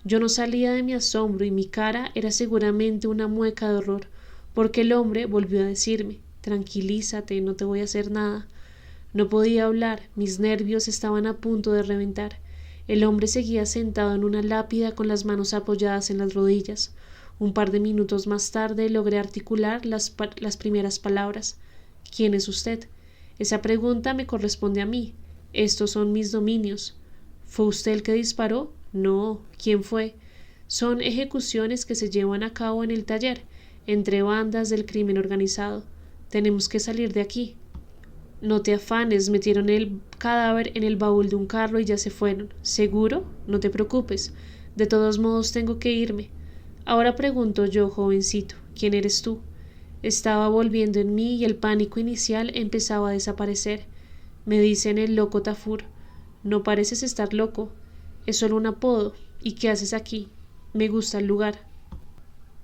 Yo no salía de mi asombro y mi cara era seguramente una mueca de horror, porque el hombre volvió a decirme: tranquilízate, no te voy a hacer nada. No podía hablar, mis nervios estaban a punto de reventar. El hombre seguía sentado en una lápida con las manos apoyadas en las rodillas. Un par de minutos más tarde logré articular las primeras palabras. ¿Quién es usted? Esa pregunta me corresponde a mí. Estos son mis dominios. ¿Fue usted el que disparó? No. ¿Quién fue? Son ejecuciones que se llevan a cabo en el taller, entre bandas del crimen organizado. Tenemos que salir de aquí. No te afanes, metieron el cadáver en el baúl de un carro y ya se fueron. ¿Seguro? No te preocupes. De todos modos tengo que irme. Ahora pregunto yo, jovencito, ¿quién eres tú? Estaba volviendo en mí y el pánico inicial empezaba a desaparecer. Me dicen el loco Tafur. No pareces estar loco. Es solo un apodo. ¿Y qué haces aquí? Me gusta el lugar.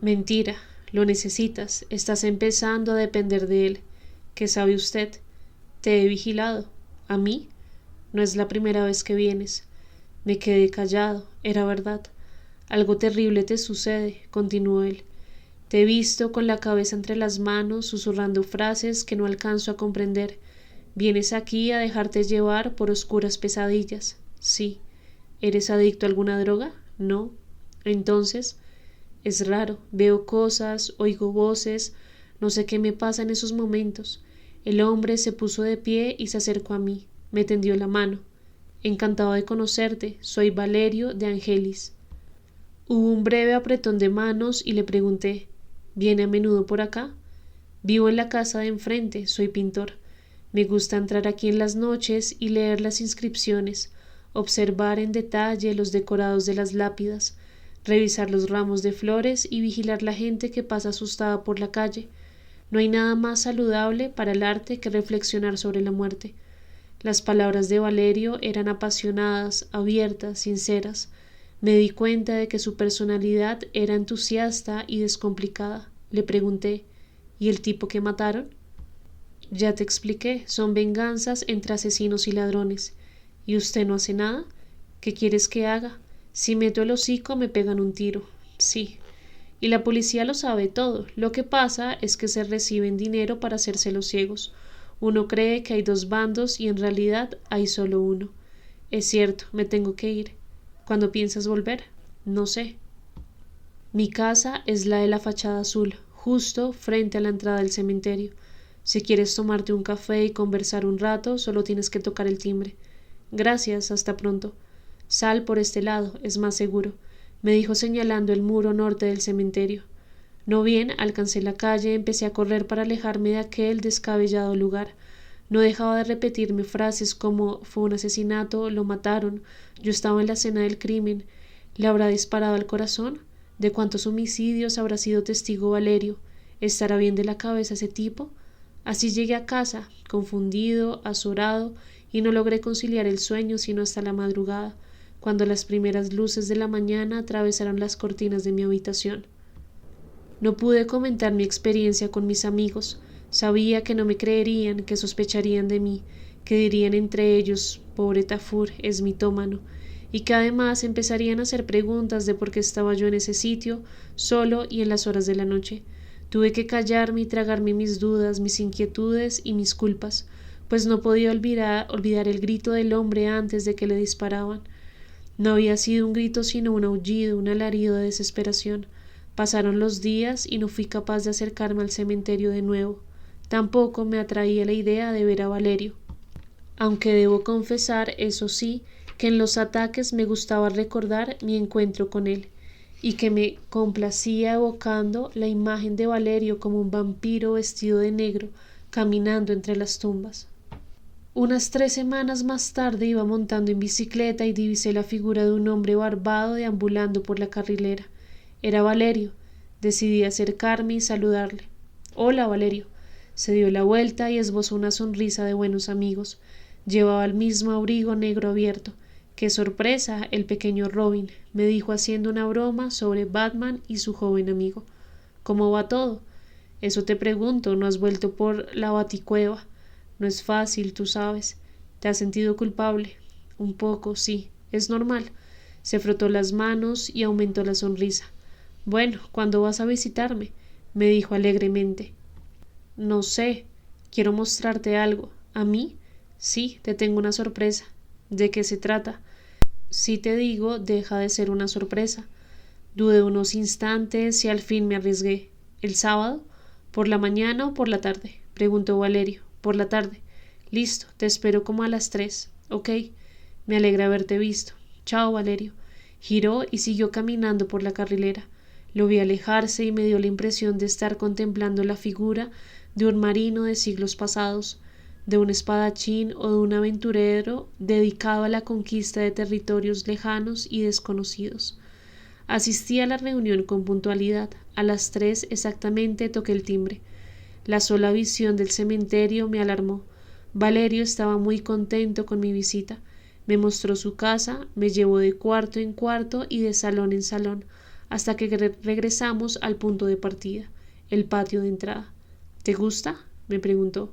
Mentira. Lo necesitas. Estás empezando a depender de él. ¿Qué sabe usted? Te he vigilado. ¿A mí? No es la primera vez que vienes. Me quedé callado. Era verdad. Algo terrible te sucede, continuó él. Te he visto con la cabeza entre las manos, susurrando frases que no alcanzo a comprender. Vienes aquí a dejarte llevar por oscuras pesadillas. Sí. ¿Eres adicto a alguna droga? No. Entonces, es raro. Veo cosas, oigo voces. No sé qué me pasa en esos momentos. El hombre se puso de pie y se acercó a mí. Me tendió la mano. Encantado de conocerte. Soy Valerio de Angelis. Hubo un breve apretón de manos y le pregunté: ¿Viene a menudo por acá? Vivo en la casa de enfrente, soy pintor. Me gusta entrar aquí en las noches y leer las inscripciones, observar en detalle los decorados de las lápidas, revisar los ramos de flores y vigilar la gente que pasa asustada por la calle. No hay nada más saludable para el arte que reflexionar sobre la muerte. Las palabras de Valerio eran apasionadas, abiertas, sinceras. Me di cuenta de que su personalidad era entusiasta y descomplicada. Le pregunté, ¿y el tipo que mataron? Ya te expliqué, son venganzas entre asesinos y ladrones. ¿Y usted no hace nada? ¿Qué quieres que haga? Si meto el hocico me pegan un tiro. Sí. Y la policía lo sabe todo. Lo que pasa es que se reciben dinero para hacerse los ciegos. Uno cree que hay dos bandos y en realidad hay solo uno. Es cierto, me tengo que ir. ¿Cuándo piensas volver? No sé. Mi casa es la de la fachada azul, justo frente a la entrada del cementerio. Si quieres tomarte un café y conversar un rato, solo tienes que tocar el timbre. Gracias, hasta pronto. Sal por este lado, es más seguro, me dijo señalando el muro norte del cementerio. No bien alcancé la calle, empecé a correr para alejarme de aquel descabellado lugar. No dejaba de repetirme frases como fue un asesinato, lo mataron, yo estaba en la escena del crimen, ¿le habrá disparado al corazón? ¿De cuántos homicidios habrá sido testigo Valerio? ¿Estará bien de la cabeza ese tipo? Así llegué a casa, confundido, azorado, y no logré conciliar el sueño sino hasta la madrugada, cuando las primeras luces de la mañana atravesaron las cortinas de mi habitación. No pude comentar mi experiencia con mis amigos. Sabía que no me creerían, que sospecharían de mí, que dirían entre ellos, pobre Tafur, es mitómano, y que además empezarían a hacer preguntas de por qué estaba yo en ese sitio, solo y en las horas de la noche. Tuve que callarme y tragarme mis dudas, mis inquietudes y mis culpas, pues no podía olvidar el grito del hombre antes de que le disparaban. No había sido un grito sino un aullido, un alarido de desesperación. Pasaron los días y no fui capaz de acercarme al cementerio de nuevo. Tampoco me atraía la idea de ver a Valerio. Aunque debo confesar, eso sí, que en los ataques me gustaba recordar mi encuentro con él, y que me complacía evocando la imagen de Valerio como un vampiro vestido de negro, caminando entre las tumbas. Unas 3 semanas más tarde iba montando en bicicleta y divisé la figura de un hombre barbado deambulando por la carrilera. Era Valerio. Decidí acercarme y saludarle. Hola, Valerio. Se dio la vuelta y esbozó una sonrisa de buenos amigos. Llevaba el mismo abrigo negro abierto. ¡Qué sorpresa! El pequeño Robin, me dijo haciendo una broma sobre Batman y su joven amigo. ¿Cómo va todo? Eso te pregunto, ¿no has vuelto por la Baticueva? No es fácil, tú sabes. ¿Te has sentido culpable? Un poco, sí. Es normal. Se frotó las manos y aumentó la sonrisa. Bueno, ¿cuándo vas a visitarme? Me dijo alegremente. No sé. Quiero mostrarte algo. ¿A mí? Sí, te tengo una sorpresa. ¿De qué se trata? Si te digo, deja de ser una sorpresa. Dudé unos instantes y al fin me arriesgué. ¿El sábado? ¿Por la mañana o por la tarde? Preguntó Valerio. Por la tarde. Listo, te espero como a las 3. Ok. Me alegra haberte visto. Chao, Valerio. Giró y siguió caminando por la carrilera. Lo vi alejarse y me dio la impresión de estar contemplando la figura de un marino de siglos pasados, de un espadachín o de un aventurero dedicado a la conquista de territorios lejanos y desconocidos. Asistí a la reunión con puntualidad. A las 3 exactamente toqué el timbre. La sola visión del cementerio me alarmó. Valerio estaba muy contento con mi visita. Me mostró su casa, me llevó de cuarto en cuarto y de salón en salón, hasta que regresamos al punto de partida, el patio de entrada. ¿Te gusta? Me preguntó.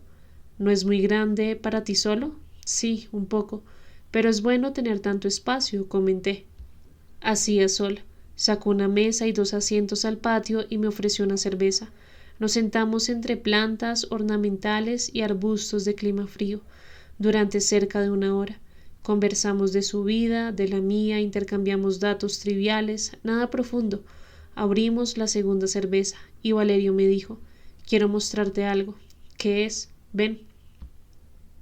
¿No es muy grande para ti solo? Sí, un poco, pero es bueno tener tanto espacio, comenté. Hacía sol. Sacó una mesa y 2 asientos al patio y me ofreció una cerveza. Nos sentamos entre plantas ornamentales y arbustos de clima frío durante cerca de 1 hora. Conversamos de su vida, de la mía, intercambiamos datos triviales, nada profundo. Abrimos la segunda cerveza y Valerio me dijo: quiero mostrarte algo. ¿Qué es? Ven.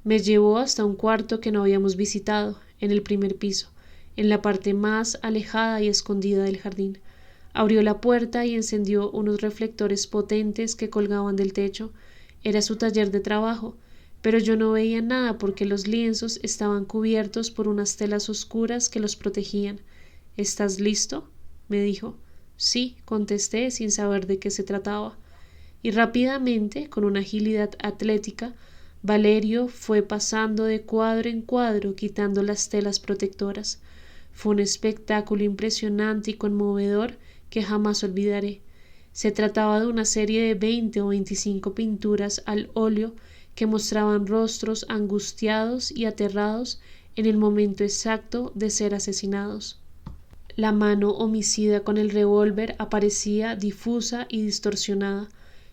Me llevó hasta un cuarto que no habíamos visitado, en el primer piso, en la parte más alejada y escondida del jardín. Abrió la puerta y encendió unos reflectores potentes que colgaban del techo. Era su taller de trabajo, pero yo no veía nada porque los lienzos estaban cubiertos por unas telas oscuras que los protegían. ¿Estás listo?, me dijo. Sí, contesté sin saber de qué se trataba. Y rápidamente, con una agilidad atlética, Valerio fue pasando de cuadro en cuadro quitando las telas protectoras. Fue un espectáculo impresionante y conmovedor que jamás olvidaré. Se trataba de una serie de 20 o 25 pinturas al óleo que mostraban rostros angustiados y aterrados en el momento exacto de ser asesinados. La mano homicida con el revólver aparecía difusa y distorsionada,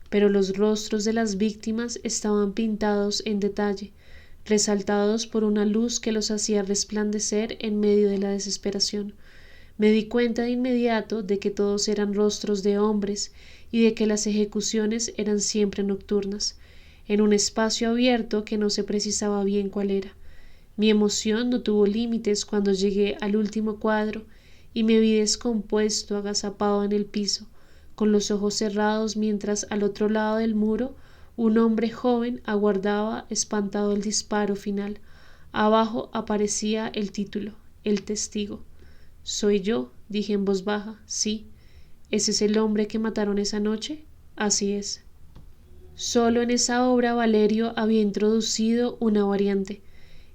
pero los rostros de las víctimas estaban pintados en detalle, resaltados por una luz que los hacía resplandecer en medio de la desesperación. Me di cuenta de inmediato de que todos eran rostros de hombres y de que las ejecuciones eran siempre nocturnas, en un espacio abierto que no se precisaba bien cuál era. Mi emoción no tuvo límites cuando llegué al último cuadro y me vi descompuesto, agazapado en el piso, con los ojos cerrados, mientras al otro lado del muro un hombre joven aguardaba espantado el disparo final. Abajo aparecía el título, El testigo. «Soy yo», dije en voz baja. «Sí». «¿Ese es el hombre que mataron esa noche?» «Así es». Solo en esa obra Valerio había introducido una variante.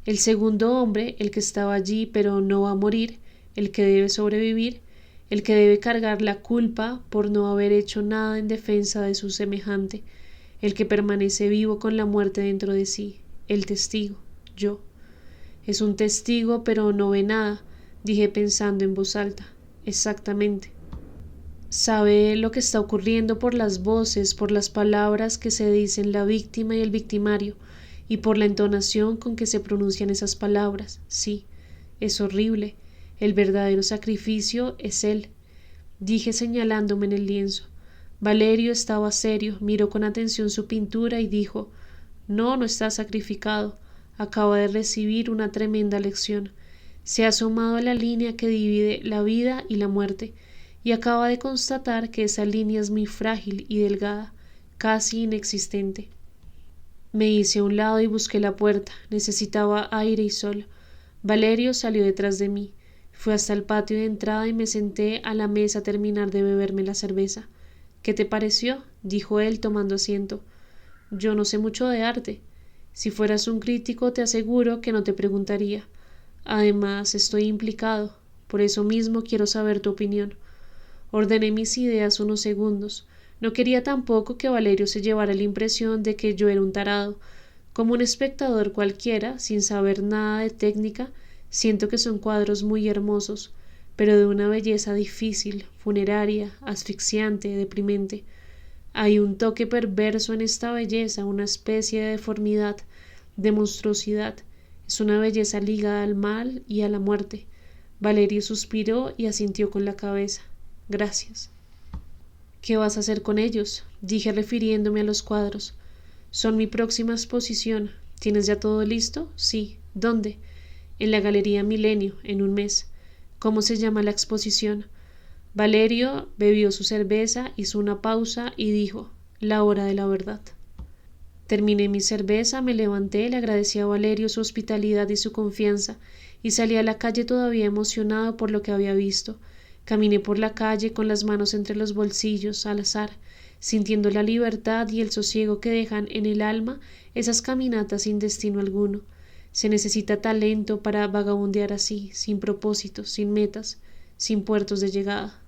El segundo hombre, el que estaba allí pero no va a morir, el que debe sobrevivir, el que debe cargar la culpa por no haber hecho nada en defensa de su semejante, el que permanece vivo con la muerte dentro de sí, el testigo, yo. Es un testigo pero no ve nada, dije pensando en voz alta. Exactamente. Sabe lo que está ocurriendo por las voces, por las palabras que se dicen la víctima y el victimario, y por la entonación con que se pronuncian esas palabras. Sí, es horrible. El verdadero sacrificio es él, dije señalándome en el lienzo. Valerio estaba serio, miró con atención su pintura y dijo: «No, no está sacrificado. Acaba de recibir una tremenda lección. Se ha asomado a la línea que divide la vida y la muerte, y acaba de constatar que esa línea es muy frágil y delgada, casi inexistente». Me hice a un lado y busqué la puerta. Necesitaba aire y sol. Valerio salió detrás de mí. Fui hasta el patio de entrada y me senté a la mesa a terminar de beberme la cerveza. «¿Qué te pareció?», dijo él tomando asiento. «Yo no sé mucho de arte. Si fueras un crítico te aseguro que no te preguntaría. Además, estoy implicado. Por eso mismo quiero saber tu opinión». Ordené mis ideas unos segundos. No quería tampoco que Valerio se llevara la impresión de que yo era un tarado. Como un espectador cualquiera, sin saber nada de técnica, siento que son cuadros muy hermosos, pero de una belleza difícil, funeraria, asfixiante, deprimente. Hay un toque perverso en esta belleza, una especie de deformidad, de monstruosidad. Es una belleza ligada al mal y a la muerte. Valerio suspiró y asintió con la cabeza. «Gracias». «¿Qué vas a hacer con ellos?», dije refiriéndome a los cuadros. «Son mi próxima exposición. ¿Tienes ya todo listo?» «Sí». «¿Dónde?» «En la Galería Milenio, en un mes». «¿Cómo se llama la exposición?» Valerio bebió su cerveza, hizo una pausa y dijo: «La hora de la verdad». Terminé mi cerveza, me levanté, le agradecí a Valerio su hospitalidad y su confianza, y salí a la calle todavía emocionado por lo que había visto. Caminé por la calle con las manos entre los bolsillos, al azar, sintiendo la libertad y el sosiego que dejan en el alma esas caminatas sin destino alguno. Se necesita talento para vagabundear así, sin propósitos, sin metas, sin puertos de llegada.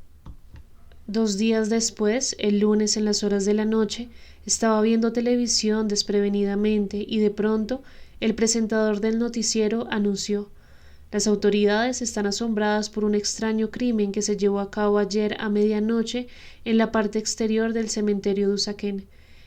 2 días después, el lunes en las horas de la noche, estaba viendo televisión desprevenidamente y de pronto el presentador del noticiero anunció: «Las autoridades están asombradas por un extraño crimen que se llevó a cabo ayer a medianoche en la parte exterior del cementerio de Usaquén.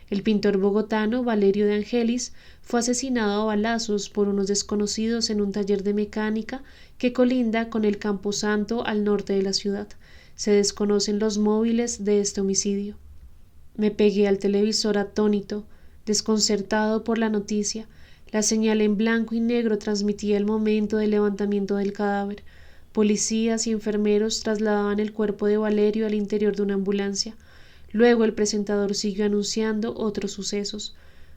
El pintor bogotano Valerio de Angelis fue asesinado a balazos por unos desconocidos en un taller de mecánica que colinda con el Camposanto al norte de la ciudad. Se desconocen los móviles de este homicidio». Me pegué al televisor atónito, desconcertado por la noticia. La señal en blanco y negro transmitía el momento del levantamiento del cadáver. Policías y enfermeros trasladaban el cuerpo de Valerio al interior de una ambulancia. Luego el presentador siguió anunciando otros sucesos.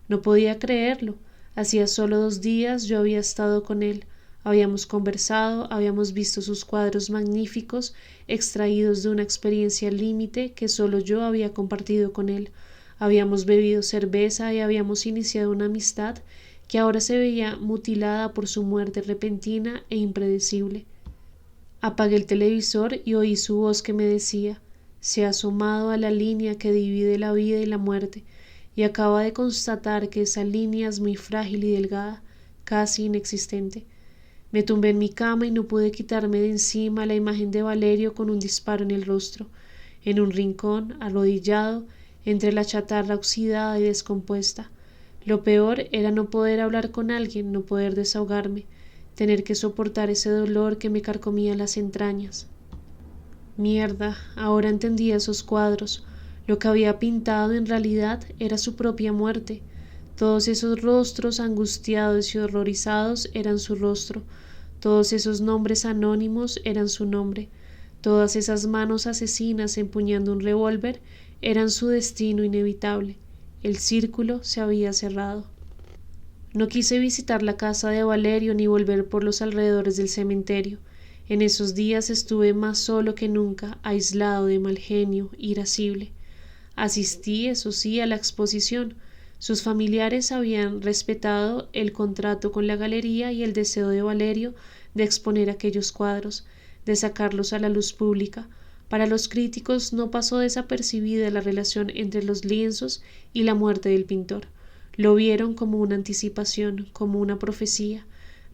No podía creerlo. Hacía solo 2 días yo había estado con él. Habíamos conversado, habíamos visto sus cuadros magníficos, extraídos de una experiencia límite que solo yo había compartido con él. Habíamos bebido cerveza y habíamos iniciado una amistad que ahora se veía mutilada por su muerte repentina e impredecible. Apagué el televisor y oí su voz que me decía: se ha asomado a la línea que divide la vida y la muerte, y acaba de constatar que esa línea es muy frágil y delgada, casi inexistente. Me tumbé en mi cama y no pude quitarme de encima la imagen de Valerio con un disparo en el rostro, en un rincón, arrodillado, entre la chatarra oxidada y descompuesta. Lo peor era no poder hablar con alguien, no poder desahogarme, tener que soportar ese dolor que me carcomía las entrañas. Mierda, ahora entendía esos cuadros. Lo que había pintado en realidad era su propia muerte. Todos esos rostros angustiados y horrorizados eran su rostro. Todos esos nombres anónimos eran su nombre. Todas esas manos asesinas empuñando un revólver eran su destino inevitable. El círculo se había cerrado. No quise visitar la casa de Valerio ni volver por los alrededores del cementerio. En esos días estuve más solo que nunca, aislado, de mal genio, irascible. Asistí, eso sí, a la exposición. Sus familiares habían respetado el contrato con la galería y el deseo de Valerio de exponer aquellos cuadros, de sacarlos a la luz pública. Para los críticos no pasó desapercibida la relación entre los lienzos y la muerte del pintor. Lo vieron como una anticipación, como una profecía.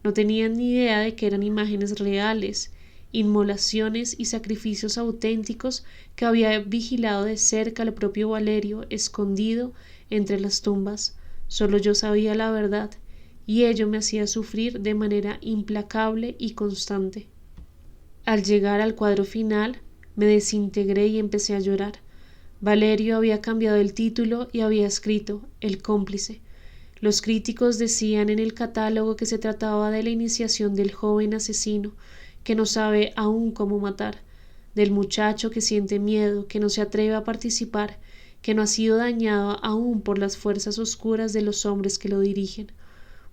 No tenían ni idea de que eran imágenes reales, inmolaciones y sacrificios auténticos que había vigilado de cerca el propio Valerio, escondido entre las tumbas. Solo yo sabía la verdad, y ello me hacía sufrir de manera implacable y constante. Al llegar al cuadro final, me desintegré y empecé a llorar. Valerio había cambiado el título y había escrito El cómplice. Los críticos decían en el catálogo que se trataba de la iniciación del joven asesino, que no sabe aún cómo matar, del muchacho que siente miedo, que no se atreve a participar, que no ha sido dañado aún por las fuerzas oscuras de los hombres que lo dirigen.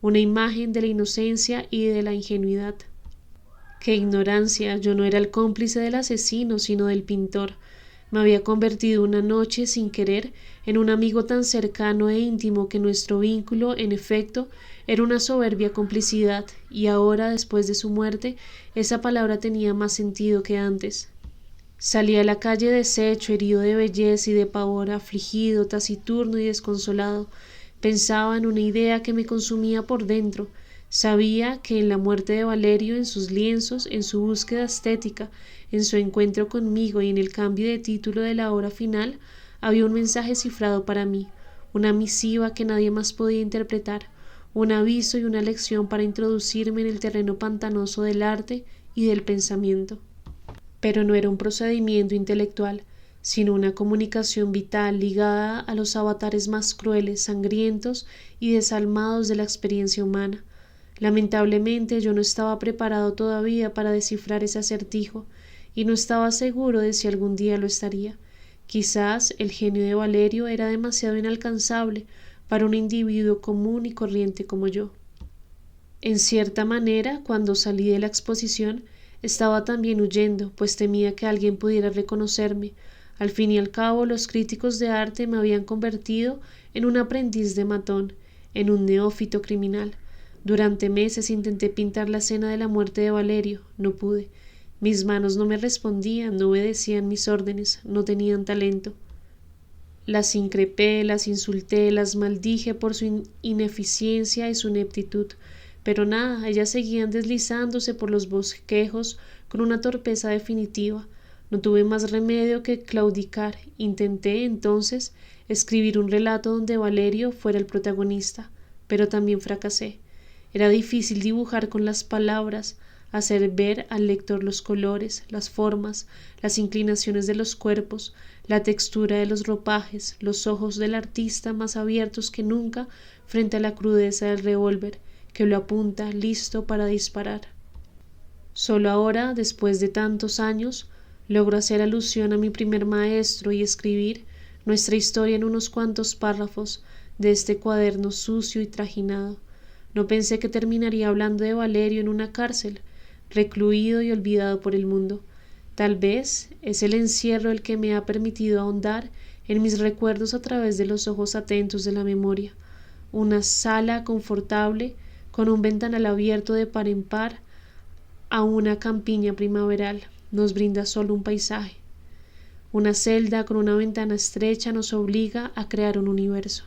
Una imagen de la inocencia y de la ingenuidad. ¡Qué ignorancia! Yo no era el cómplice del asesino, sino del pintor. Me había convertido una noche, sin querer, en un amigo tan cercano e íntimo que nuestro vínculo, en efecto, era una soberbia complicidad, y ahora, después de su muerte, esa palabra tenía más sentido que antes. Salí a la calle deshecho, herido de belleza y de pavor, afligido, taciturno y desconsolado. Pensaba en una idea que me consumía por dentro. Sabía que en la muerte de Valerio, en sus lienzos, en su búsqueda estética, en su encuentro conmigo y en el cambio de título de la obra final, había un mensaje cifrado para mí, una misiva que nadie más podía interpretar, un aviso y una lección para introducirme en el terreno pantanoso del arte y del pensamiento. Pero no era un procedimiento intelectual, sino una comunicación vital ligada a los avatares más crueles, sangrientos y desalmados de la experiencia humana. Lamentablemente yo no estaba preparado todavía para descifrar ese acertijo, y no estaba seguro de si algún día lo estaría. Quizás el genio de Valerio era demasiado inalcanzable para un individuo común y corriente como yo. En cierta manera, cuando salí de la exposición, estaba también huyendo, pues temía que alguien pudiera reconocerme. Al fin y al cabo, los críticos de arte me habían convertido en un aprendiz de matón, en un neófito criminal. Durante meses intenté pintar la escena de la muerte de Valerio, no pude. Mis manos no me respondían, no obedecían mis órdenes, no tenían talento. Las increpé, las insulté, las maldije por su ineficiencia y su ineptitud, pero nada, ellas seguían deslizándose por los bosquejos con una torpeza definitiva. No tuve más remedio que claudicar. Intenté, entonces, escribir un relato donde Valerio fuera el protagonista, pero también fracasé. Era difícil dibujar con las palabras, hacer ver al lector los colores, las formas, las inclinaciones de los cuerpos, la textura de los ropajes, los ojos del artista más abiertos que nunca frente a la crudeza del revólver, que lo apunta listo para disparar. Solo ahora, después de tantos años, logro hacer alusión a mi primer maestro y escribir nuestra historia en unos cuantos párrafos de este cuaderno sucio y trajinado. No pensé que terminaría hablando de Valerio en una cárcel, recluido y olvidado por el mundo. Tal vez es el encierro el que me ha permitido ahondar en mis recuerdos a través de los ojos atentos de la memoria. una sala confortable con un ventanal abierto de par en par a una campiña primaveral nos brinda solo un paisaje. Una celda con una ventana estrecha nos obliga a crear un universo.